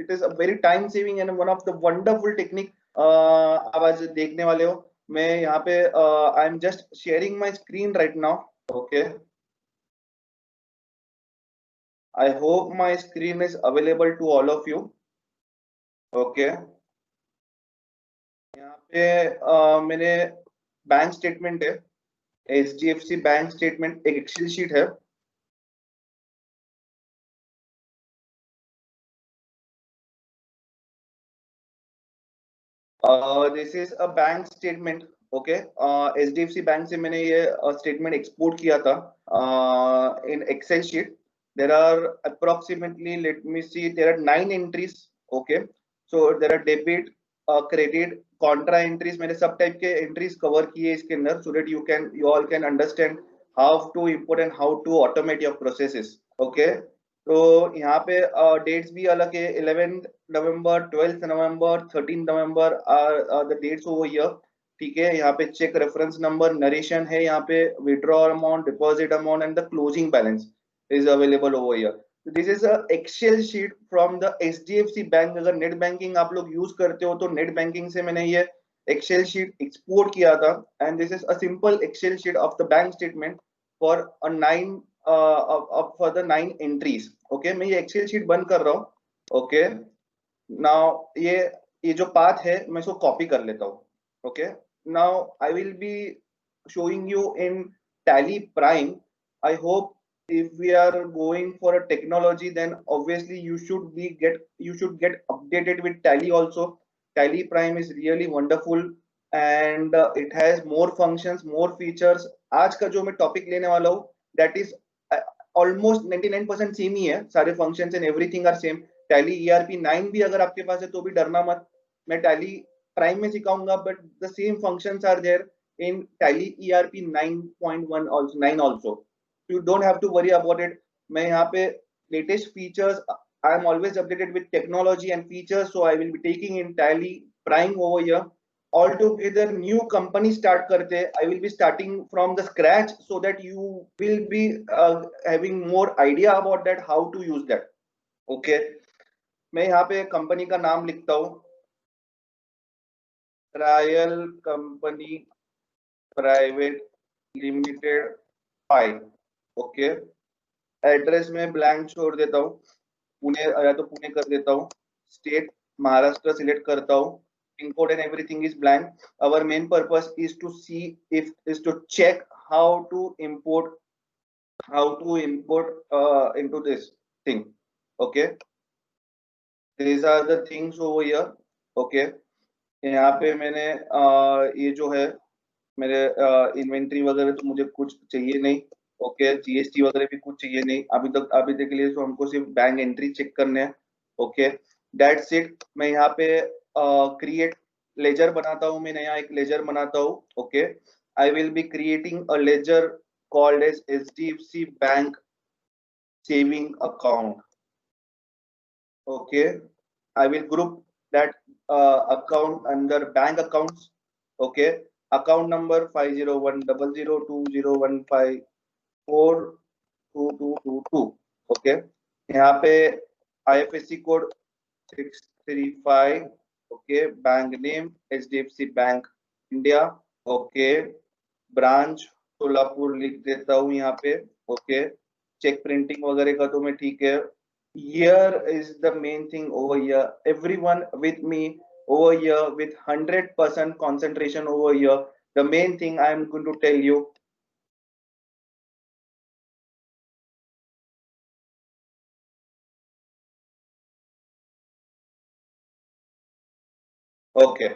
It is a very time saving and one of the wonderful technique आप आज देखने वाले हो। मैं यहाँ पे I am just sharing my screen right now. Okay, I hope my screen is available to all of you. Okay, यहाँ पे मेरे बैंक स्टेटमेंट है, HDFC बैंक स्टेटमेंट, एक एक्सेल शीट है। This is a bank statement. Okay, HDFC bank से मैंने ये statement export किया था in Excel sheet. There are approximately, let me see, there are 9 entries. Okay, so there are debit, credit, contra entries. मैंने सब type के entries cover किए इसके अंदर, so that you all can understand how to import and how to automate your processes. Okay, तो यहाँ पे dates भी अलग है, 11 November, 12 November, 13 November are the dates over here. ठीक है, यहाँ पे चेक रेफरेंस नंबर, नरेशन है, यहाँ पे withdraw amount, deposit amount and the closing balance is available over here. This is a Excel sheet from the HDFC bank. अगर net banking आप लोग यूज करते हो तो नेट बैंकिंग से मैंने ये एक्सेल शीट एक्सपोर्ट किया था, and this is a simple Excel sheet of the bank statement for a 9 for the 9 entries. Okay, मैं ये एक्सेल शीट बंद कर रहा हूँ। ओके, नाउ ये जो पाथ है मैं इसको कॉपी कर लेता हूँ। Okay, now I will B showing you in Tally Prime. I hope if we are going for a technology, then obviously you should get updated with Tally also. Tally Prime is really wonderful and it has more functions, more features. आज का जो मैं topic लेने वाला हूँ, that is almost 99% same ही है, सारे functions and everything are same. Tally ERP 9 भी अगर आपके पास है तो भी डरना मत, मैं टैली प्राइम में सिखाऊंगा, but the same functions are there in Tally ERP 9.1 also 9 also. You don't have to worry about it. मैं यहाँ पे latest features, I am always updated with technology and features, so I will be taking in Tally Prime over here. All together new company start करते, I will be starting from the scratch so that you will be having more idea about that, how to use that. Okay, मैं यहाँ पे company का नाम लिखता हूँ, trial company private limited 5। Okay, address में blank छोड़ देता हूँ, पुणे या तो पुणे कर देता हूँ, स्टेट महाराष्ट्र सिलेक्ट करता हूँ, pin code and everything is blank. Our main purpose is to see if is to check how to import into this thing. Okay, these are the things over here. Okay, यहाँ पे मैंने ये जो है मेरे inventory वगैरह तो मुझे कुछ चाहिए नहीं। ओके, GST वगैरह भी कुछ चाहिए नहीं अभी तक के लिए, तो हमको सिर्फ बैंक एंट्री चेक करने हैं। Okay, that's it. मैं यहाँ पे क्रिएट लेजर बनाता हूँ, मैं नया एक लेजर बनाता हूँ। Okay, I will be creating a ledger called as HDFC bank saving account. Okay, I will group that account under bank accounts. Okay, account number 501002015422222। Okay, यहाँ पे IFSC code 635। Okay, bank name HDFC bank India. Okay, branch Solapur लिख देता हूँ यहाँ पे। Okay, check printing वगैरह का तो मैं ठीक है। Here is the main thing over here. Everyone with me over here with 100% concentration over here. The main thing I am going to tell you. Okay,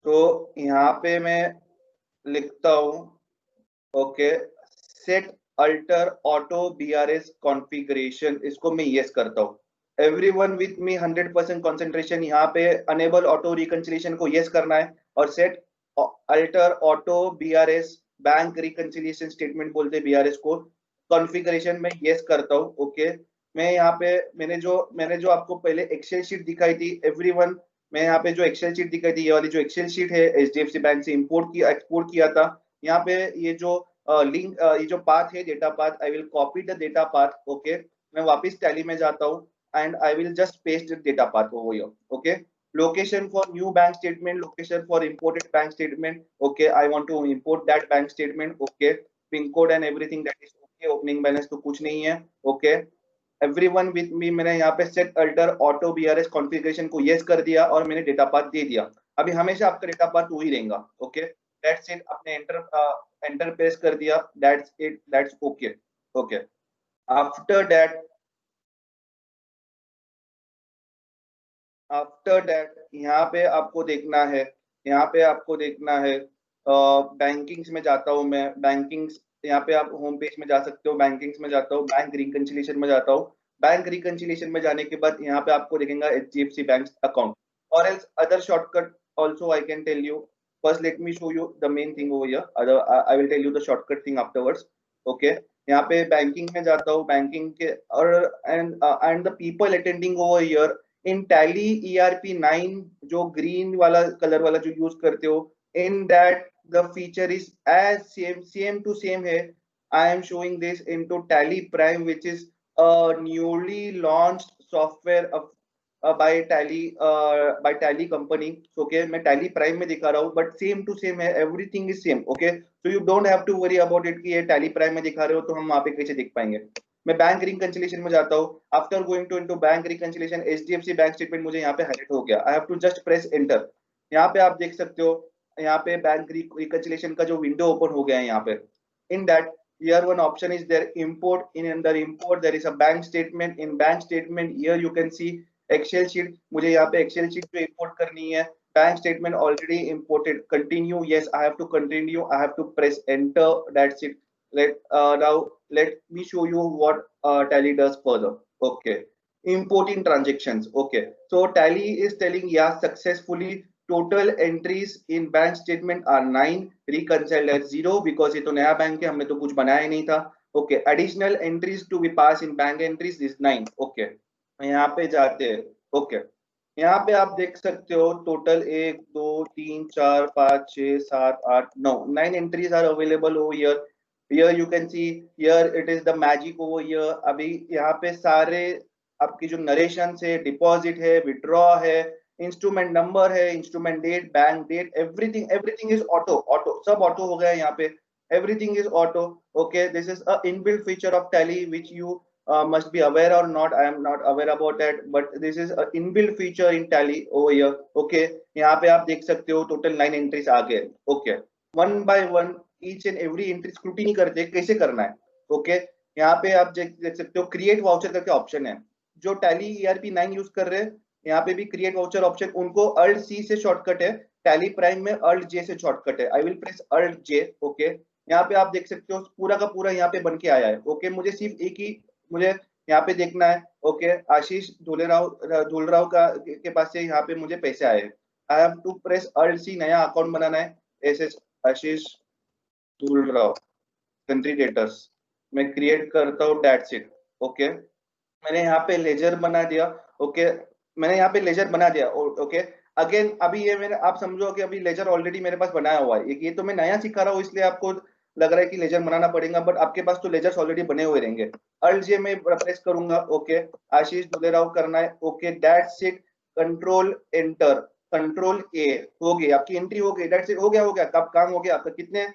तो यहाँ पे मैं लिखता हूँ। Okay, set alter auto BRS configuration, इसको मैं yes करता हूँ। एवरीवन विथ मी 100% कंसंट्रेशन, यहाँ पे अनेबल ऑटो रिकंसिलिएशन को यस करना है, और set alter auto BRS bank reconciliation statement बोलते हैं BRS को, कॉन्फ़िगरेशन में यस करता हूँ। ओके, मैं यहाँ पे मैंने जो आपको पहले एक्सेल शीट दिखाई थी एवरीवन, मैं यहाँ पे जो एक्सेल शीट दिखाई थी, ये वाली जो एक्सेल शीट है HDFC बैंक से एक्सपोर्ट किया था। यहाँ पे ये जो लिंक ये जो पाथ है, data path, I will copy the data path. Okay, मैं वापस टैली में जाता हूँ, and I will just paste the data path over here. Okay. Location for new bank statement, location for imported bank statement. Okay, I want to import that bank statement. Okay, pin code and everything that is okay. Opening balance तो कुछ नहीं है. Okay. Everyone with me, मैंने यहाँ पे set alter auto BRS configuration को yes कर दिया और मैंने data path दे दिया. अभी हमेशा आपका data path वही रहेगा. Okay. That's it. आपने enter press कर दिया. That's it. That's okay. Okay. After that यहाँ पे आपको देखना है, बैंकिंग्स में जाता हूँ मैं. बैंकिंग्स यहाँ पे आप होम पेज में जा सकते हो. बैंकिंग्स में जाता हूँ, बैंक रिकंसिलिएशन में जाता हूँ. बैंक रिकंसिलिएशन में जाने के बाद यहाँ पे आपको दिखेगा HDFC बैंक अकाउंट और else other shortcut also I can tell you. First let me show you the main thing over here, other I will tell you the shortcut thing afterwards. Okay, यहाँ पे banking में जाता हूँ. Banking के और and the people attending over here in Tally ERP9 जो green वाला colour वाला जो यूज करते हो, in that the feature is as same to same है. I am showing this into Tally Prime, which is a newly launched software of by Tally company. Okay, मैं Tally Prime में दिखा रहा हूँ, but same to same है. Everything is same. Okay, so you don't have to worry about it कि ये Tally Prime में दिखा रहे हो तो हम वहाँ पे कैसे दिख पाएंगे. मैं बैंक रिकंसिलिएशन में जाता हूँ. After going to into bank reconciliation, HDFC bank statement मुझे यहाँ पे हाईलाइट हो गया. I have to just press enter. यहाँ पे आप देख सकते हो, यहाँ पे बैंक रिकंसिलिएशन का जो विंडो ओपन हो गया है यहाँ पे. In that here one option is there, import. In under import there is a bank statement. In bank statement here you can see Excel sheet. मुझे यहाँ पे Excel sheet पे import करनी है. Bank statement already imported. Continue. Yes, I have to continue. I have to press enter. That's it. Now let me show you what Tally does further. Okay, importing transactions. Okay, so Tally is telling yeah, successfully total entries in bank statement are 9, reconciled as 0 because ये तो नया bank है, हमने तो कुछ बनाया ही नहीं था. Okay, additional entries to be passed in bank entries is 9. Okay, यहाँ पे जाते हैं. Okay, यहाँ पे आप देख सकते हो total 1 2 3 4 5 6 7 8 9 9 entries are available over here. Here you can see, here it is the magic over here. अभी यहाँ पे सारे आपकी जो नरेशन है, डिपॉजिट है, विड्रॉ है, इंस्ट्रूमेंट नंबर है, instrument date, bank date, everything is auto सब ऑटो हो गया है यहाँ पे. Everything is auto. Okay, this is a inbuilt feature of Tally which you must be aware or not. I am not aware about that, but this is a inbuilt feature in Tally over here. Okay, यहाँ पे आप देख सकते हो total 9 entries आ गए. Okay, one by one each and every entry scrutiny करते हैं कैसे करना है. ओके, यहाँ पे आप देख सकते हो क्रिएट वाउचर करके ऑप्शन है. जो Tally ERP9 यूज कर रहे हैं यहाँ पे भी क्रिएट वाउचर ऑप्शन, उनको Alt C से शॉर्टकट है. Tally Prime में Alt J से शॉर्टकट है. I will press Alt J. Okay, यहाँ पे आप देख सकते हो पूरा का पूरा यहाँ पे बन के आया है. ओके, मुझे सिर्फ एक ही मुझे यहाँ पे देखना है. ओके, आशीष धुलराव का के पास से यहाँ पे मुझे पैसे आए. I have to press Alt C, नया अकाउंट बनाना है. As Ashish Dhulrao country debtors मैं क्रिएट करता हूँ. That's it. ओके, मैंने यहाँ पे लेजर बना दिया. ओके, मैंने यहाँ पे लेजर बना दिया. ओके, अगेन अभी ये मैंने आप समझो कि अभी लेजर ऑलरेडी मेरे पास बनाया हुआ है. ये तो मैं नया सिखा रहा हूँ इसलिए आपको लग रहा है कि लेजर बनाना पड़ेगा, बट आपके पास तो लेजर्स ऑलरेडी बने हुए रहेंगे. Alt J में प्रेस करूंगा. ओके, आशीष दुलेराव करना है. Okay, that's it. Control enter, control ए. हो गई आपकी एंट्री, हो गई. That's it. हो गया कब काम हो गया आपका. कितने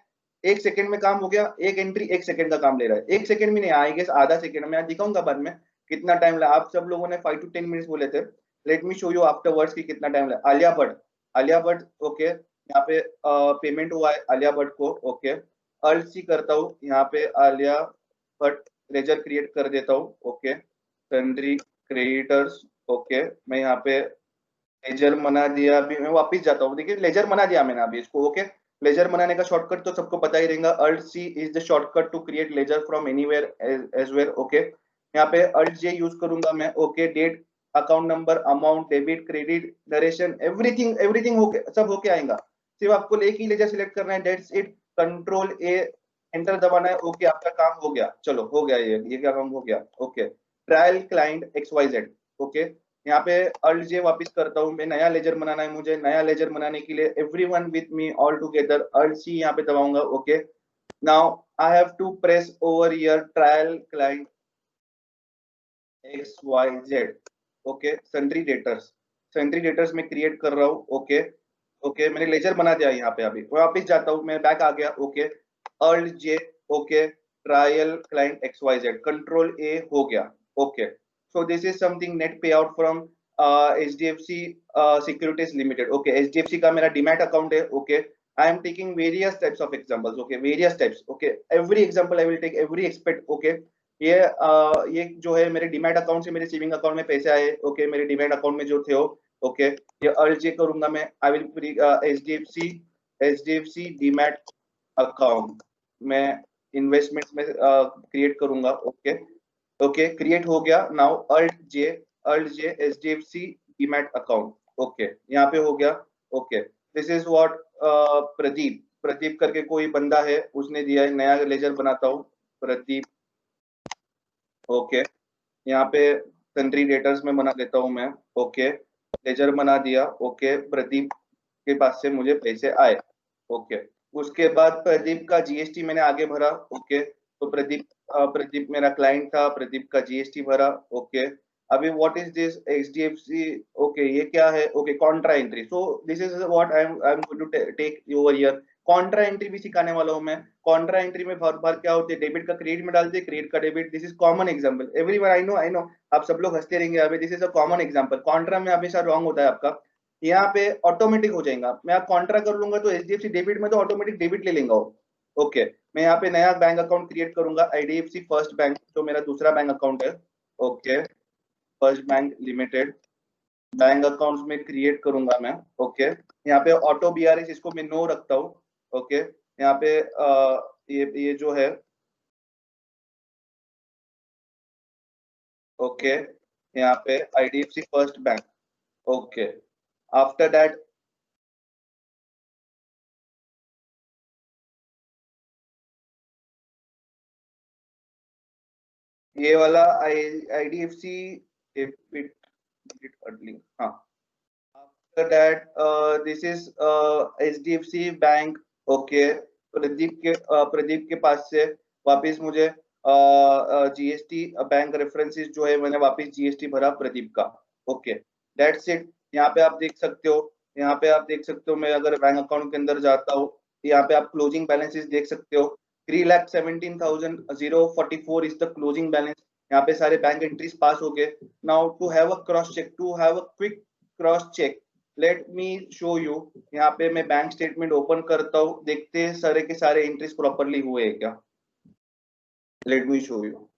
1 सेकंड में काम हो गया. एक एंट्री 1 सेकंड का काम ले रहा है. 1 सेकंड भी नहीं, आई गेस आधा सेकंड. मैं दिखाऊंगा बाद में कितना टाइम लगा. आप सब लोगों ने 5 to 10 मिनट्स बोले थे. Late me show you afterwards की कितना टाइम लगा. आलिया भट्ट. ओके, यहाँ पे पेमेंट हुआ है आलिया भट्ट को. ओके, Alt C करता हूँ. यहाँ पे आलिया भट्ट लेजर क्रिएट कर देता हूँ. Okay, country creators. ओके, मैं यहाँ पे लेजर बना दिया. अभी मैं वापिस जाता हूँ. देखिए लेजर बना दिया मैंने अभी इसको. ओके, लेजर बनाने का शॉर्टकट तो सबको पता ही रहेगा. Alt C is the shortcut to create ledger from anywhere as where. Okay, यहाँ पे Alt J यूज करूंगा मैं. Okay, date, account number, amount, debit, credit, narration, everything होके सब होके आएगा. सिर्फ आपको एक ही लेजर सिलेक्ट करना है. That's it. Control A, enter दबाना है. ओके, आपका काम हो गया. चलो हो गया, ये क्या काम हो गया. Okay, trial client XYZ. Okay, यहाँ पे Alt J वापिस करता हूँ. मैं नया लेजर बनाना है. मुझे नया लेजर बनाने के लिए everyone with me all together Alt C यहाँ पे दबाऊंगा. Okay, now I have to press over here trial client. XYZ, okay, sundry debtors में क्रिएट कर रहा हूँ, ओके, ओके, मैंने लेजर बना दिया यहाँ पे। अभी मैं वापस जाता हूँ, मैं बैक आ गया, okay, Alt J, okay, trial client XYZ, control A हो गया, okay. So this is something net pay out from HDFC securities limited, okay. HDFC का मेरा डीमैट अकाउंट है, okay. I am taking various types of examples, okay, various types, okay, every example I will take every aspect, okay। ये जो है मेरे demat account से मेरे saving account में पैसे आए, ओके, मेरे डीमैट अकाउंट में जो थे वो, ओके। ये अर्ल जे करूंगा मैं, I will HDFC demat account मैं इन्वेस्टमेंट में क्रिएट करूंगा, ओके, ओके, क्रिएट हो गया। नाउ अल्ट जे एचडीएफसी डीमैट अकाउंट, ओके, यहाँ पे हो गया, okay. This is what Pradeep Pradeep करके कोई बंदा है, उसने दिया है, नया लेजर बनाता हूँ, प्रदीप, ओके। यहाँ पे कंट्री डेटर्स में बना देता हूँ मैं, ओके, लेजर बना दिया, ओके। प्रदीप के पास से मुझे पैसे आए, ओके। उसके बाद प्रदीप का जीएसटी मैंने आगे भरा, ओके। तो प्रदीप मेरा क्लाइंट था, प्रदीप का जीएसटी भरा, ओके। अभी what is this HDFC, okay, ये क्या है, okay, contra entry. So this is what I am going to take over here. Contra entry भी सिखाने वाला हूँ मैं। कॉन्ट्रा एंट्री में भर भर क्या होती है, डेबिट का क्रेडिट में डालते हैं, क्रेडिट का debit. This is common example, everyone, I know आप सब लोग हंसते रहेंगे अभी। This is a common example. Contra में हमेशा रॉन्ग होता है आपका, यहाँ पे ऑटोमेटिक हो जाएगा। मैं आप कॉन्ट्रा कर लूंगा तो एचडीएफसी डेबिट में तो ऑटोमेटिक डेबिट ले लेंगे वो, ओके। मैं यहाँ पे नया बैंक अकाउंट क्रिएट करूंगा, आईडीएफसी फर्स्ट बैंक, जो मेरा दूसरा बैंक अकाउंट है, okay, first bank limited bank account में क्रिएट करूंगा मैं, ओके। यहाँ पे ऑटो बीआरएस, इसको मैं नो रखता हूँ, ओके। यहाँ पे ये जो है, ओके, यहाँ पे IDFC first bank, okay. After that ये वाला आईडीएफसी डेबिट अर्लिंग, हाँ। After that this is HDFC bank, okay. Pradeep के पास से वापस मुझे जीएसटी बैंक रेफरेंसेस जो है, मैंने वापस जीएसटी भरा प्रदीप का, ओके। That's it. यहाँ पे आप देख सकते हो, यहाँ पे आप देख सकते हो, मैं अगर बैंक अकाउंट के अंदर जाता हूँ, यहाँ पे आप क्लोजिंग बैलेंसेस देख सकते हो। 3,17,044 इज द क्लोजिंग बैलेंस। यहाँ पे सारे बैंक एंट्रीज पास हो गए। Now to have a cross check, to have a quick cross check, let me show you. यहाँ पे मैं बैंक स्टेटमेंट ओपन करता हूँ, देखते हैं सारे के सारे एंट्रीज प्रॉपरली हुए हैं क्या। Late me show you.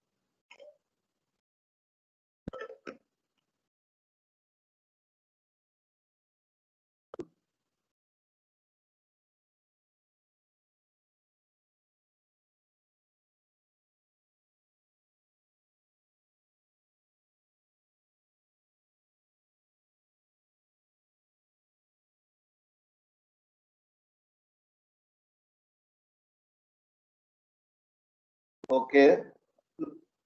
Okay,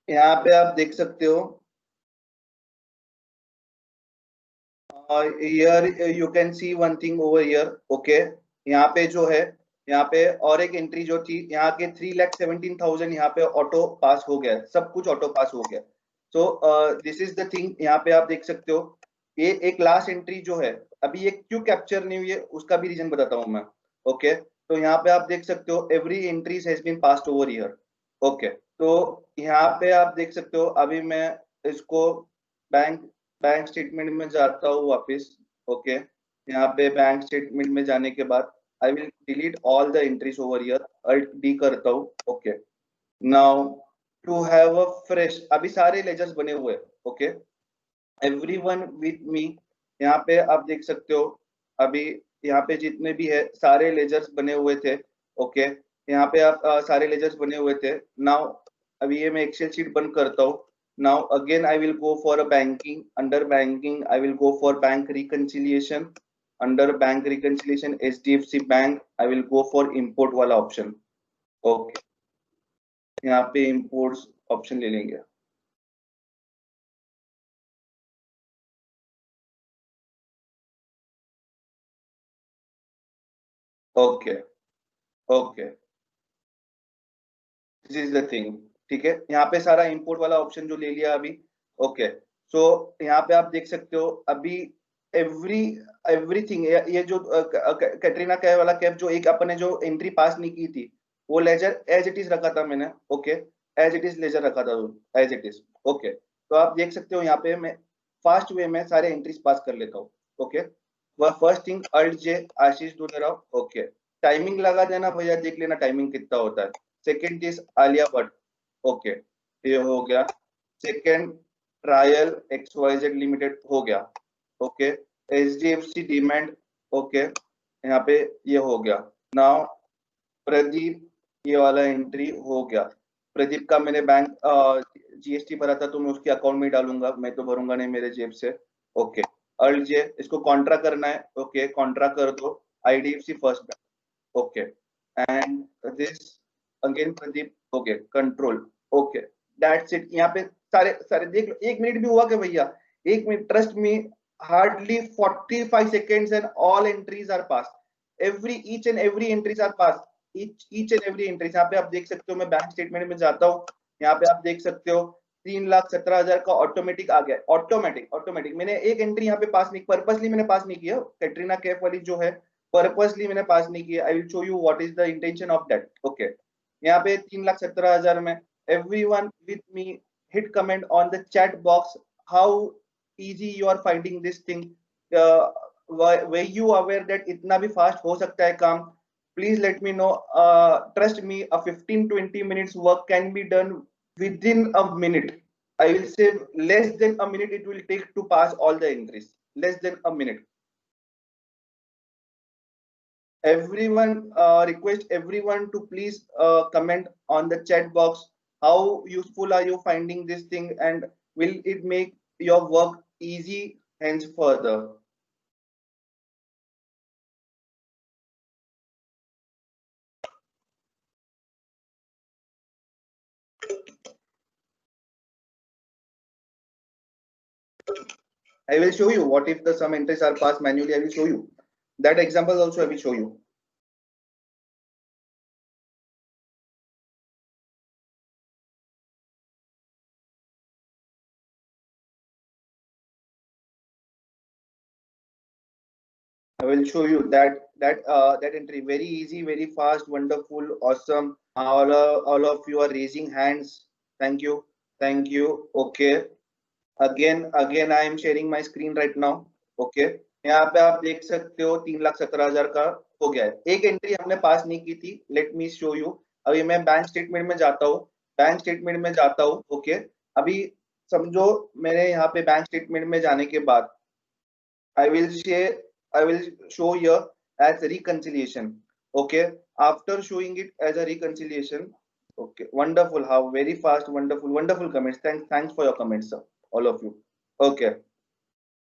यहाँ पे आप देख सकते हो, here you can see one thing over here, okay। यहाँ पे जो है, यहाँ पे और एक एंट्री जो थी, यहाँ के 3,17,000 यहाँ पे ऑटो पास हो गया, सब कुछ ऑटो पास हो गया। सो दिस इज द थिंग, यहाँ पे आप देख सकते हो। ये एक लास्ट एंट्री जो है, अभी ये क्यों कैप्चर नहीं हुई है उसका भी रीजन बताता हूँ मैं, ओके। तो यहाँ पे आप देख सकते हो, every entries has been passed over here, okay. तो यहाँ पे आप देख सकते हो, अभी मैं इसको बैंक बैंक स्टेटमेंट में जाता हूँ वापस, ओके। यहाँ पे बैंक स्टेटमेंट में जाने के बाद I will delete all the entries over here, alt D करता हूँ, okay. Now to have a fresh, अभी सारे लेजर्स बने हुए हैं, ओके, एवरीवन विथ मी। यहाँ पे आप देख सकते हो, अभी यहाँ पे जितने भी है सारे लेजर्स बने हुए थे, ओके। यहाँ पे आप सारे लेजर्स बने हुए थे। नाउ अभी ये मैं एक्सेल शीट बंद करता हूँ। Now again I will go for a banking, under banking I will go for bank reconciliation, under bank reconciliation HDFC bank I will go for import वाला ऑप्शन, ओके। यहाँ पे imports option ले लेंगे, okay, okay, this is the thing, ठीक है। यहाँ पे सारा इंपोर्ट वाला ऑप्शन जो ले लिया अभी, ओके, सो यहाँ पे आप देख सकते हो अभी एवरी एवरीथिंग, ये जो कैटरीना कैफ वाला कैफ जो एक अपने जो एंट्री पास नहीं की थी, वो लेजर एज इट इज रखा था मैंने। Okay, as it is ledger रखा था, एज इट इज। ओके, तो आप देख सकते हो यहाँ पे मैं फास्ट वे में सारे एंट्रीज पास कर लेता हूँ। ओके, वह फर्स्ट थिंग अल्ट जे आशीष दुलेराव। ओके, टाइमिंग लगा देना भैया, देख लेना टाइमिंग कितना होता है। Second is Alia Bhatt. Okay, ये हो गया। सेकेंड ट्रायल XYZ लिमिटेड हो गया। Okay, HDFC demand. ओके, यहाँ पे ये हो गया। नाउ प्रदीप, ये वाला एंट्री हो गया। प्रदीप का मैंने बैंक GST भरा था तो मैं उसके अकाउंट में डालूंगा, मैं तो भरूंगा नहीं मेरे जेब से। ओके, अर्ल जे, इसको कॉन्ट्रा करना है। ओके, कॉन्ट्रा कर दो IDFC first bank. Okay, and this again Pradeep. Okay, control. Okay, that's it. यहाँ पे सारे सारे देख लो। 1 मिनट भी हुआ क्या भैया? 1 minute, trust me, hardly 45 seconds and all entries are passed. Each and every entries are passed. Each and every entries। यहाँ पे आप देख सकते हो, मैं बैंक स्टेटमेंट में जाता हूँ, यहाँ पे आप देख सकते हो 3,17,000 का ऑटोमेटिक आ गया। ऑटोमेटिक ऑटोमेटिक मैंने एक एंट्री यहाँ पे पास नहीं, पर्पसली मैंने पास नहीं किया। कैटरीना कैफ वाली जो है पर्पसली मैंने पास नहीं किया। आई will show you what is the intention of that. Okay, यहाँ पे 3,17,000 में everyone with me hit comment on the chat box how easy you are finding this thing. Were you aware that इतना भी fast हो सकता है काम? Please let me know. Trust me, a 15-20 minutes work can be done within a minute. I will say less than a minute it will take to pass all the entries. Less than a minute. Everyone, request everyone to please comment on the chat box how useful are you finding this thing, and will it make your work easy hence further. I will show you what if the some entries are passed manually. I will show you that example also. I will show you. I will show you that entry. Very easy, very fast, wonderful, awesome. All of you are raising hands. Thank you, thank you. Okay. Again I am sharing my screen right now. Okay, यहाँ पे आप देख सकते हो 3,17,000 का हो गया है। एक एंट्री हमने पास नहीं की थी। Late me show you. अभी मैं बैंक स्टेटमेंट में जाता हूँ, बैंक स्टेटमेंट में जाता हूँ। ओके, अभी समझो मेरे यहाँ पे बैंक स्टेटमेंट में जाने के बाद I will share, I will show here as reconciliation. Okay, after showing it as a reconciliation. Okay, wonderful. How very fast, wonderful, wonderful comments. Thanks for your comments, sir, all of you. Okay,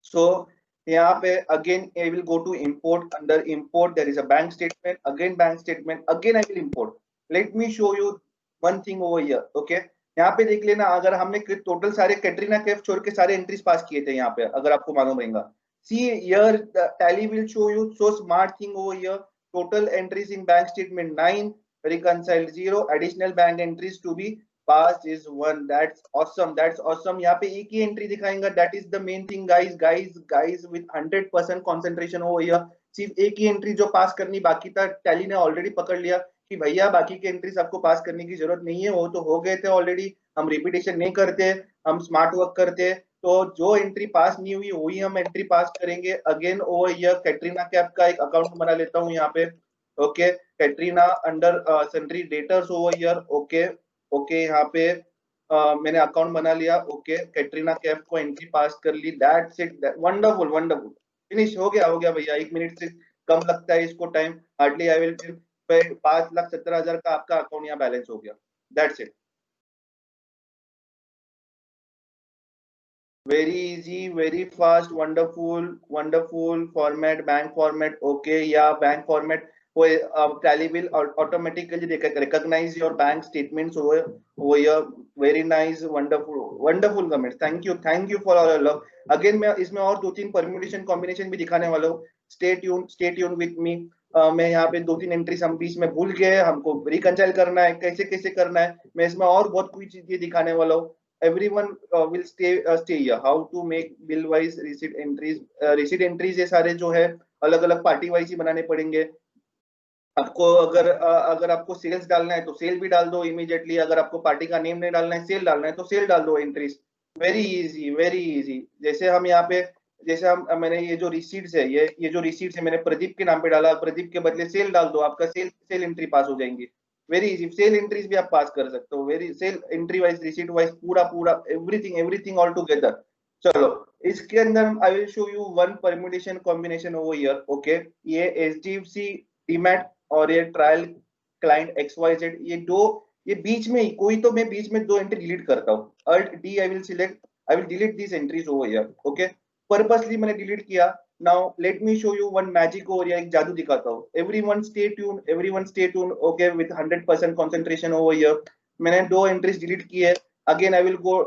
so यहाँ पे again I will go to import. Under import there is a bank statement. Again bank statement. Again I will import. Let me show you one thing over here. Okay, यहाँ पे देख लेना, अगर हमने total सारे कैटरीना कैफ छोड़ के सारे एंट्रीज पास किए थे यहाँ पे, अगर आपको मालूम रहेगा। See here, the tally will show you so smart thing over here. Total entries in bank statement 9, reconciled 0, additional bank entries to be passed is 1. That's awesome. That's awesome. यहाँ पे एक ही entry दिखाएंगा. That is the main thing, guys with 100% concentration over here. सिर्फ एक ही entry जो पास करनी बाकी था, tally ने ऑलरेडी पकड़ लिया कि भैया बाकी के एंट्रीज आपको पास करने की जरूरत नहीं है, वो तो हो गए थे ऑलरेडी। हम रिपीटेशन नहीं करते, हम स्मार्ट वर्क करते। तो जो एंट्री पास नहीं हुई वही हम एंट्री पास करेंगे। Again over here Katrina Kaif का एक अकाउंट बना लेता हूँ यहाँ पे। Okay, Katrina under sundry debtors over here. Okay okay, यहाँ पे मैंने अकाउंट बना लिया। ओके, कैटरीना कैफ को एंट्री पास कर ली। That's it, wonderful wonderful, finish हो गया भैया। 1 मिनट से कम लगता है इसको टाइम, हार्डली। आई विल 5,17,000 का आपका अकाउंट यहाँ बैलेंस हो गया। That's it, very easy, very fast, wonderful format, bank format. Okay, yeah, bank format. Tally will automatically recognize your bank statements over here. Very nice, wonderful comments. Thank you for all your love. Again मैं इसमें और 2-3 permutation combination भी दिखाने वाला हूँ। Stay tuned with me. मैं यहाँ पे 2-3 एंट्रीज हम बीच में भूल गए, हमको रिकंसाइल करना है, कैसे कैसे करना है। मैं इसमें और बहुत कुछ चीजें दिखाने वाला हूँ। everyone will stay here. How to make bill wise receipt entries, ये सारे जो है अलग अलग पार्टी वाइज ही बनाने पड़ेंगे आपको। अगर आपको सेल्स डालना है तो सेल भी डाल दो इमीडिएटली, अगर आपको पार्टी का नेम नहीं डालना है, सेल डालना है तो सेल डाल दो entries. Very easy, very easy. जैसे हम यहाँ पे, जैसे हम मैंने ये जो रिसीट्स है, ये जो रिसीट्स है मैंने प्रदीप के नाम पे डाला, प्रदीप के बदले सेल डाल दो, आपका सेल एंट्री पास हो जाएंगी। वेरी इजी, सेल एंट्रीज भी आप पास कर सकते हो। Very sale entry wise, receipt wise, पूरा पूरा एवरीथिंग एवरीथिंग ऑल टुगेदर। चलो, इसके अंदर I will show you one permutation combination over here. Okay, ये एचडीएफसी डीमैट और ये trial client X Y Z, ये दो, ये बीच में ही कोई तो मैं बीच में दो एंट्री डिलीट करता हूँ। Alt D I will select, I will delete this entries over here. Okay, purposely मैंने डिलीट किया। Now let me show you one magic over here, एक जादू दिखाता हूँ। Everyone stay tune, everyone stay tune. Okay, with 100% concentration over here. मैंने दो entries delete की है। Again I will go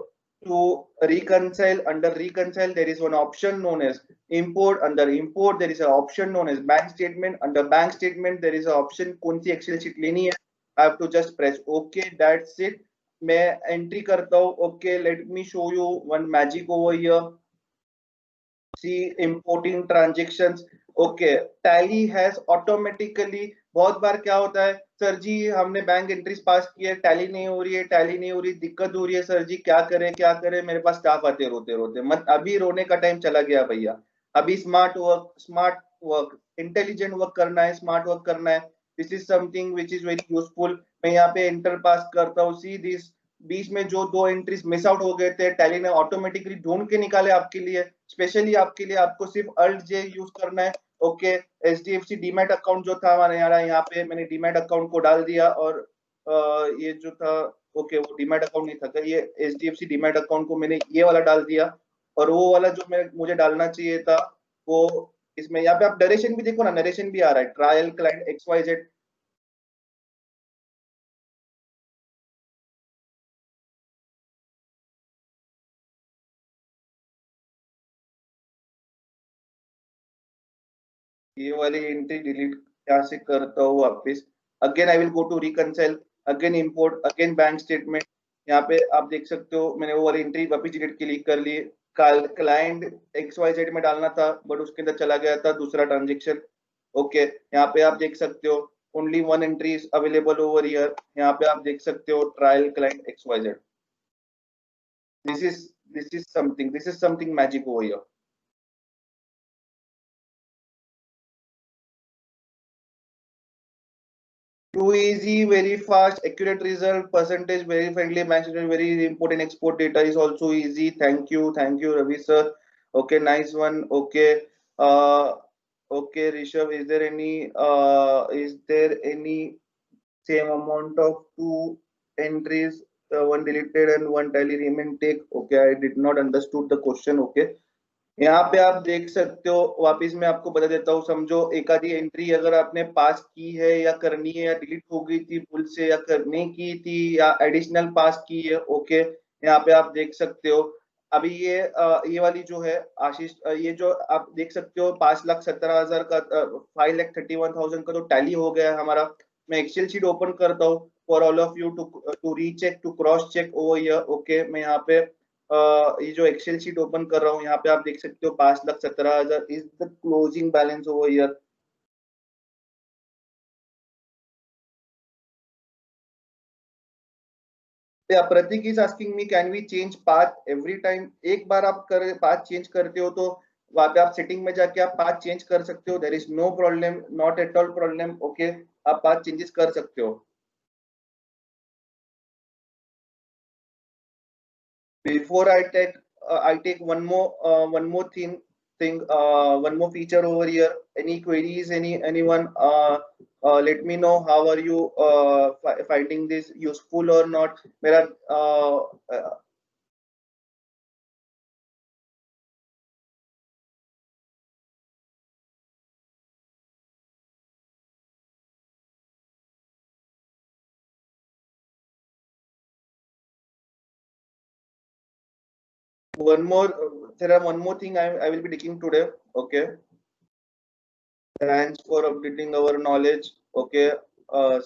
to reconcile. Under reconcile there is one option known as import. Under import there is an option known as bank statement. Under bank statement there is an option कौन सी excel sheet लेनी है। I have to just press OK, that's it। मैं entry करता हूँ। Okay, let me show you one magic over here। See, importing transactions। Okay, tally has automatically, बहुत बार क्या होता है सर जी, हमने बैंक एंट्रीज पास की है, टैली नहीं हो रही है, टैली नहीं हो रही, दिक्कत हो रही है सर जी, क्या करें क्या करें। मेरे पास स्टाफ आते रोते रोते, मत अभी रोने का टाइम चला गया भैया। अभी स्मार्ट वर्क, इंटेलिजेंट वर्क करना है, स्मार्ट वर्क करना है। This is something which is very useful. मैं यहाँ पे एंटर पास करता हूँ। सी दिस, बीच में जो दो एंट्रीज मिस आउट हो गए थे, टैली ने ऑटोमेटिकली ढूंढ के निकाले आपके लिए, स्पेशली आपके लिए। आपको सिर्फ अल्ट जे यूज करना है। ओके, एचडीएफसी डीमैट अकाउंट जो था हमारे यहाँ पे, मैंने डीमैट अकाउंट को डाल दिया। और ये जो था, ओके वो डीमैट अकाउंट नहीं था, ये एचडीएफसी डीमैट अकाउंट को मैंने ये वाला डाल दिया। और वो वाला जो मुझे डालना चाहिए था वो इसमें, यहाँ पे आप नरेशन भी देखो ना, नरेशन भी आ रहा है, trial client X Y Z. ये वाली एंट्री डिलीट यहाँ से करता हूँ वापस। Again I will go to reconcile, again import, again bank statement. यहाँ पे आप देख सकते हो मैंने वो वाली एंट्री वापस डिलीट क्लिक कर ली। क्लाइंट एक्स वाई जेड में डालना था बट उसके अंदर चला गया था दूसरा ट्रांजेक्शन। ओके, यहाँ पे आप देख सकते हो only one entry is available over here. यहाँ पे आप देख सकते हो trial client X Y Z. This is this is something magic over here. Too easy, very fast, accurate result, percentage very friendly, match very important. Export data is also easy. Thank you, Ravi sir. Okay, nice one. Okay, uh, okay, Rishabh, is there any same amount of two entries, one deleted and one tally remain take? Okay, I did not understood the question. Okay, यहाँ पे आप देख सकते हो, वापिस मैं आपको बता देता हूँ। समझो एक आधी एंट्री अगर आपने पास की है या करनी है, या डिलीट हो गई थी भूल से, या करने की थी, या एडिशनल पास की है। ओके, यहाँ पे आप देख सकते हो। अभी ये वाली जो है आशीष, ये जो आप देख सकते हो 5,17,000 का, 5,31,000 का तो टैली हो गया है हमारा। मैं एक्सेल शीट ओपन करता हूँ for all of you to recheck, to cross check over here. Okay, मैं यहाँ पे ये जो एक्सेल शीट ओपन कर रहा हूँ, यहाँ पे आप देख सकते हो 5,17,000 is the closing balance over here. Prateek is asking me can we change path every time. एक बार आप कर पाथ चेंज करते हो तो वहां पे आप सेटिंग में जाके आप पाथ चेंज कर सकते हो। There is no problem, not at all problem. Okay, आप पाथ चेंजेस कर सकते हो। Before I take one more one more feature over here. Any queries? Anyone? Let me know how are you finding this useful or not. मेरा one more, there are one more thing I will be taking today. Okay, thanks for updating our knowledge. Okay,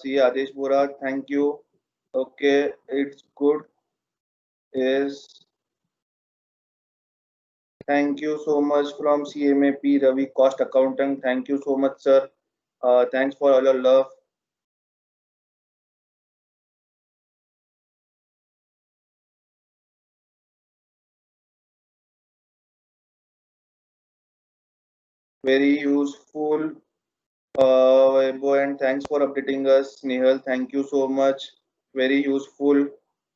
see Adesh Bora, thank you. Okay, it's good. is thank you so much from CMAP Ravi, cost accountant. Thank you so much, sir. Thanks for all your love. Very useful. And thanks for updating us, Nehal. Thank you so much. Very useful.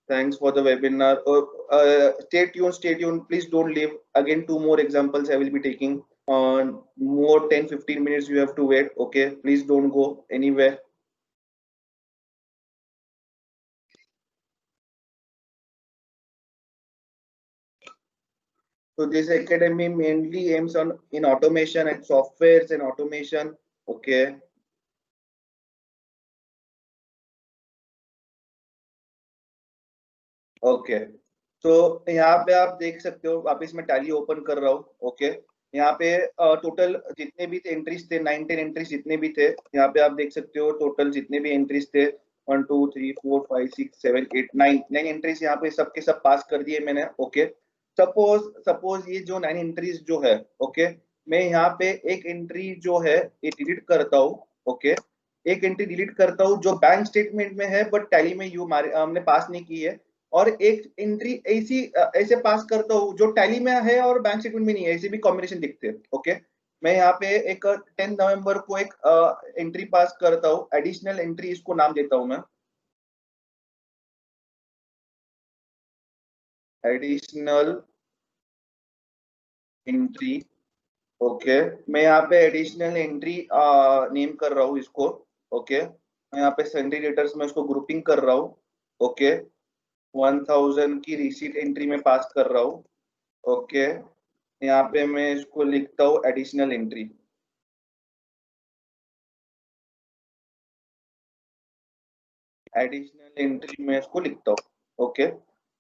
Thanks for the webinar. Stay tuned, stay tuned. Please don't leave. Again, two more examples I will be taking. More 10-15 minutes you have to wait. Okay, please don't go anywhere. So this academy mainly aims on in automation and softwares and automation. Okay. Okay तो यहाँ पे आप देख सकते हो, वापस मैं tally open कर रहा हूँ. ओके यहाँ पे टोटल जितने भी एंट्रीज थे 9-10 एंट्रीज जितने भी थे यहाँ पे आप देख सकते हो. टोटल जितने भी एंट्रीज थे 1 2 3 4 5 6 7 8 9 एंट्रीज यहाँ पे सबके सब पास कर दिए मैंने. ओके सपोज सपोज ये जो 9 एंट्रीज जो है, ओके मैं यहाँ पे एक एंट्री जो है ये डिलीट करता हूँ. ओके एक एंट्री डिलीट करता हूँ जो बैंक स्टेटमेंट में है बट टैली में यू हमने पास नहीं की है. और एक एंट्री ऐसी ऐसे पास करता हूँ जो टैली में है और बैंक स्टेटमेंट में नहीं है. ऐसे भी कॉम्बिनेशन दिखते हैं. ओके मैं यहाँ पे एक 10 नवंबर को एक एंट्री पास करता हूँ. एडिशनल एंट्री इसको नाम देता हूँ मैं. Additional entry. ओके मैं यहाँ पे एडिशनल एंट्री नेम कर रहा हूँ इसको. ओके मैं यहाँ पे सेंट्री डेटर्स में इसको ग्रुपिंग कर रहा हूँ. ओके 1000 की रिसीट एंट्री में पास कर रहा हूँ. ओके यहाँ पे मैं इसको लिखता हूँ एडिशनल एंट्री. एडिशनल एंट्री में इसको लिखता हूँ. ओके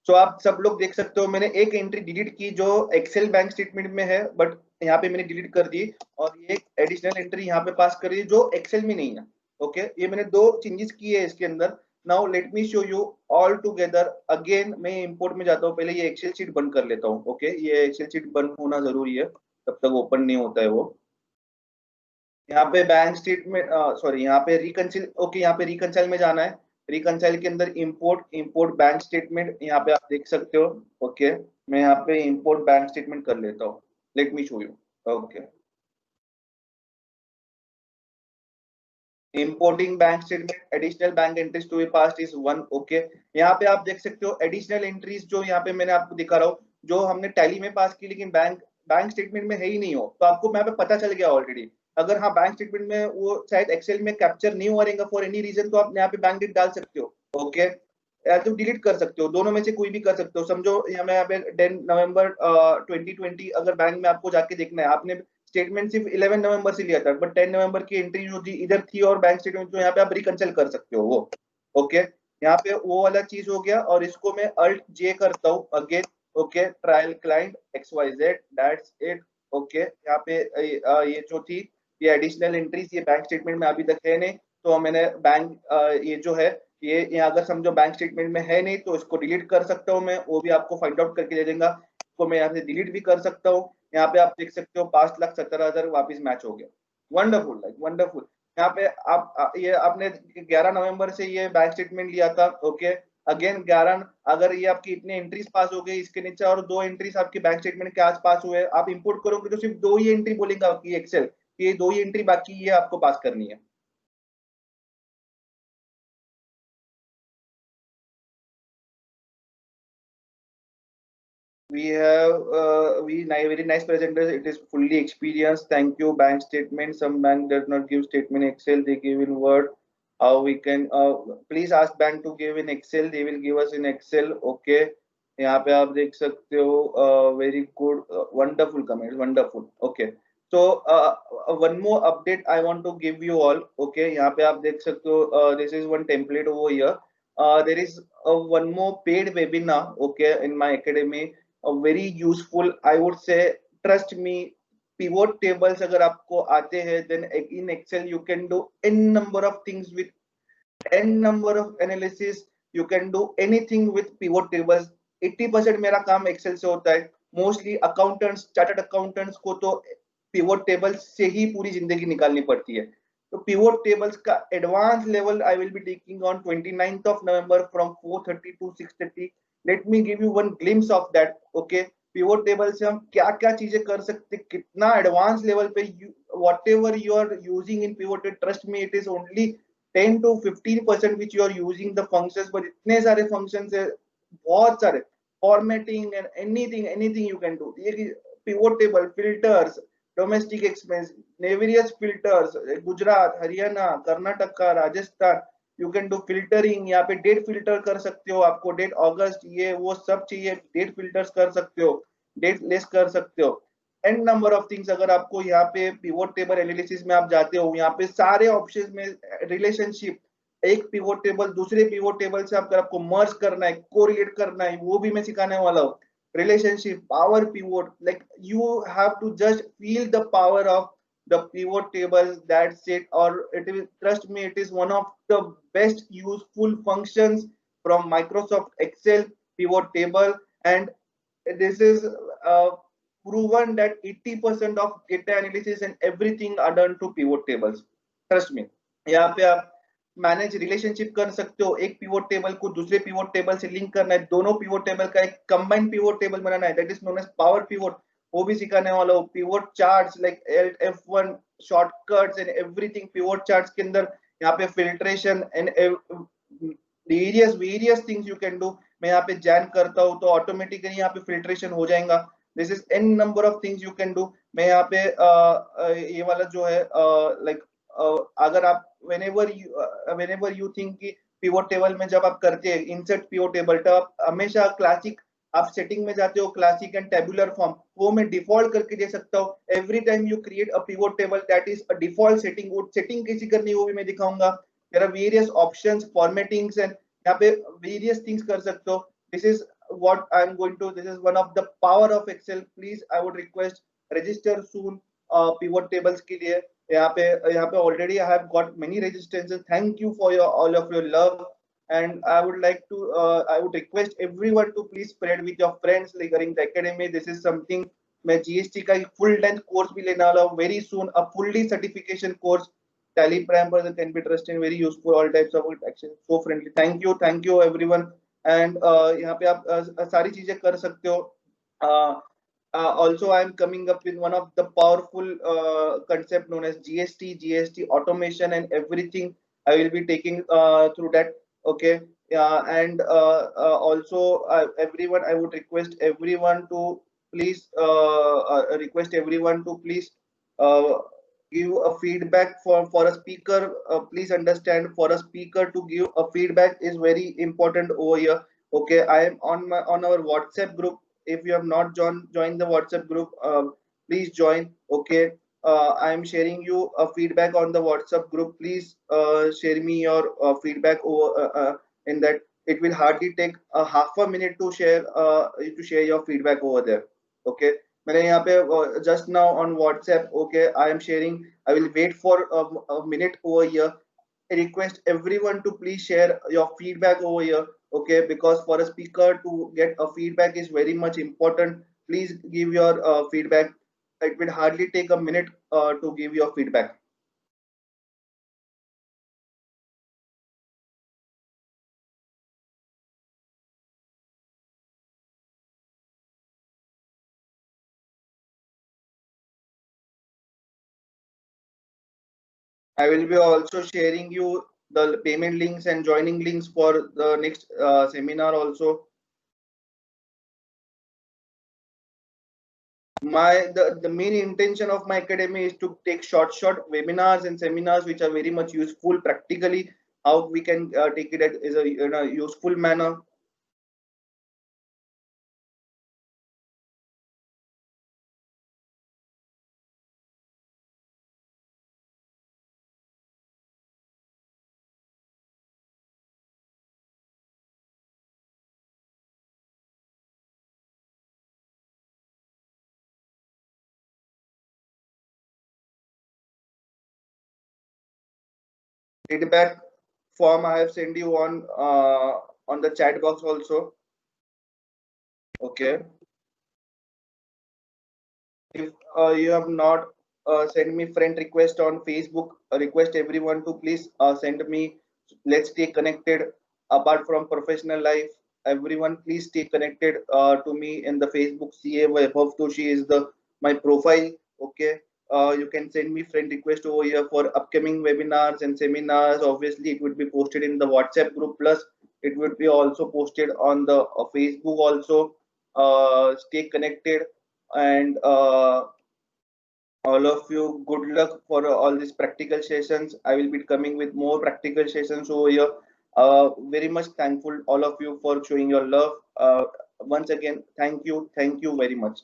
सो आप सब लोग देख सकते हो मैंने एक एंट्री डिलीट की जो एक्सेल बैंक स्टेटमेंट में है बट यहाँ पे मैंने डिलीट कर दी. और ये एडिशनल एंट्री यहाँ पे पास करी जो एक्सेल में नहीं है. ओके ये मैंने दो चेंजेस किए हैं इसके अंदर. Now let me show you all together. Again मैं इंपोर्ट में जाता हूँ. पहले ये एक्सेल शीट बंद कर लेता हूँ. ओके ये एक्सेल शीट बंद होना जरूरी है, तब तक ओपन नहीं होता है वो. यहाँ पे बैंक स्टेटमेंट सॉरी यहाँ पे रिकंसिल. ओके यहाँ पे रिकंसाइल में जाना है. रिकंसाइल के अंदर इंपोर्ट बैंक स्टेटमेंट यहाँ पे आप देख सकते हो. ओके मैं यहाँ पे इंपोर्ट बैंक स्टेटमेंट कर लेता हूँ. Let me show you. Okay importing bank statement additional bank entries to be passed is 1. Okay यहाँ पे आप देख सकते हो एडिशनल एंट्रीज जो यहाँ पे मैंने आपको दिखा रहा हूँ जो हमने टैली में पास की लेकिन बैंक बैंक स्टेटमेंट में है ही नहीं हो. तो आपको यहाँ पे पता चल गया ऑलरेडी. अगर हाँ बैंक स्टेटमेंट में वो शायद एक्सेल में कैप्चर नहीं हुआ रहेगा फॉर एनी रीजन तो आप यहाँ पे बैंक डेट डाल सकते हो. ओके या तो डिलीट कर सकते हो. दोनों में से कोई भी कर सकते हो. समझो यहाँ पे 10 नवंबर 2020 अगर बैंक में आपको जाके देखना है. आपने स्टेटमेंट सिर्फ 11 नवंबर से लिया था बट 10 नवंबर की एंट्री जो थी इधर थी और बैंक स्टेटमेंट तो यहाँ पे आप रिकंसिल कर सकते हो वो. ओके यहाँ पे वो वाला चीज हो गया. और इसको मैं अल्ट जे करता हूँ again. Okay trial client XYZ that's it. Okay यहाँ पे ये जो थी ये एडिशनल एंट्रीज ये बैंक स्टेटमेंट में अभी तक है नहीं. तो मैंने बैंक ये जो है ये अगर समझो बैंक स्टेटमेंट में है नहीं तो इसको डिलीट कर सकता हूँ मैं. वो भी आपको फाइंड आउट करके दे देगा. इसको मैं यहाँ से डिलीट भी कर सकता हूँ. यहाँ पे आप देख सकते हो 5,17,000 वापिस मैच हो गया. Wonderful like wonderful. यहाँ पे आप ये आपने 11 नवंबर से ये बैंक स्टेटमेंट लिया था. ओके अगेन 11 अगर ये आपकी इतने एंट्रीज पास हो गई इसके नीचे और दो एंट्रीज आपकी बैंक स्टेटमेंट के आस पास हुए आप इंपोर्ट करोगे तो सिर्फ दो ही एंट्री बोलेगा आपकी एक्सेल. ये दो ही एंट्री बाकी ये आपको पास करनी है. We have very nice presenters. It is fully experienced. Thank you. Bank statement. Some bank does not give statement Excel. They give in Word. How we can please ask bank to give in Excel. They will give us in Excel. Okay. यहाँ पे आप देख सकते हो very good wonderful comments. Wonderful. Okay. So one more update I want to give you all. Okay. यहाँ पे आप देख सकते हो this is one template over here. There is one more paid webinar. Okay, in my academy. Very useful I would say. Trust me pivot tables अगर आपको आते हैं then in Excel you can do n number of things with n number of analysis. You can do anything with pivot tables. 80% मेरा काम Excel से होता है। Mostly accountants, chartered accountants को तो पिवोट टेबल से ही पूरी जिंदगी निकालनी पड़ती है। तो पिवोट टेबल्स का advance level I will be taking on 29th of November from 4:30 to 6:30। Let me give you one glimpse of that. Okay, pivot table से हम क्या क्या चीजें कर सकते, कितना एडवांस लेवल पे, whatever you are using in pivot, trust me it is only 10 to 15% which you are using the functions, but इतने सारे functions है, बहुत सारे, formatting and anything you can do। ये pivot table, filters, domestic expense, various filters, Gujarat, Haryana, Karnataka, Rajasthan, you can do filtering. यहाँ पे date filter कर सकते हो, आपको डेट अगस्त ये वो सब चाहिए, डेट फिल्टर्स कर सकते हो, डेट लेस कर सकते हो, एंड नंबर ऑफ थिंग्स। अगर आपको यहाँ पे पिवोट टेबल एनालिसिस में आप जाते हो, यहाँ पे सारे ऑप्शंस में रिलेशनशिप, एक पिवोट टेबल दूसरे पिवोट टेबल से अगर आपको मर्ज करना है, कोरिलेट करना है, वो भी मैं सिखाने वाला हूँ। Relationship, power pivot, like you have to just feel the power of the pivot tables, that's it। Or it is, trust me, it is one of the best useful functions from Microsoft Excel pivot table। And this is proven that 80% of data analysis and everything are done to pivot tables, trust me। यहाँ पे आप manage relationship कर सकते हो, एक pivot table को दूसरे pivot table से लिंक करना है, दोनों पिवोट टेबल का एक कंबाइंड पिवोट टेबल बनाना है, that is known as power pivot, वो भी सिखाने वाला हूँ। Pivot charts like F1 shortcuts and everything pivot charts के अंदर, यहाँ पे filtration and various things you can do. मैं यहाँ पे जैन करता हूँ तो ऑटोमेटिकली यहाँ पे फिल्ट्रेशन हो जाएगा। This is an number of things you can do. मैं यहाँ पे ये वाला जो है लाइक अगर आप whenever you think कि पिवोट टेबल में जब आप करते हैं इंसर्ट पिवोट टेबल, तो आप हमेशा क्लासिक, आप सेटिंग में जाते हो क्लासिक एंड टेबुलर फॉर्म, वो मैं डिफॉल्ट करके दे सकता हूँ। Every time you create a pivot table that is a default setting, वो सेटिंग कैसी करनी है वो भी मैं दिखाऊंगा। There are various options, formattings and यहाँ पे वेरियस थिंग्स कर सकते हो। This is what I'm going to, this is one of the power of Excel। please I would request register soon pivot tables के लिए। यहाँ पे already I have got many registrations, thank you for your all of your love। and I would like to I would request everyone to please spread with your friends regarding the academy। this is something, मैं GST का full length course भी लेने वाला हूँ very soon, a fully certification course, Tally Prime पर can be trusted and very useful, all types of action, so friendly। thank you everyone। and यहाँ पे आप सारी चीजें कर सकते हो। Also I am coming up with one of the powerful concept known as GST automation and everything I will be taking through that। okay, and also everyone, I would request everyone to please uh, give a feedback for a speaker। please understand, for a speaker to give a feedback is very important over here। okay, I am on our WhatsApp group, if you have not joined the WhatsApp group, please join। okay, I am sharing you a feedback on the WhatsApp group, please share me your feedback over in that। it will hardly take a half a minute to share your feedback over there। okay, मैंने यहाँ पे just now on WhatsApp, okay, I am sharing, I will wait for a minute over here। I request everyone to please share your feedback over here। okay, because for a speaker to get a feedback is very much important। please give your feedback, it will hardly take a minute to give your feedback। I will be also sharing you the payment links and joining links for the next seminar also। The main intention of my academy is to take short webinars and seminars which are very much useful practically, how we can take it as in a useful manner। Feedback form I have sent you on the chat box also। Okay. If you have not sent me friend request on Facebook, request everyone to please send me. Let's stay connected. Apart from professional life, everyone please stay connected to me in the Facebook. CA Vaibhav Toshi is the my profile. Okay. You can send me friend request over here for upcoming webinars and seminars. Obviously, it would be posted in the WhatsApp group. Plus, it would be also posted on the Facebook also. Stay connected and all of you, good luck for all these practical sessions. I will be coming with more practical sessions over here. Very much thankful all of you for showing your love. Once again, thank you very much.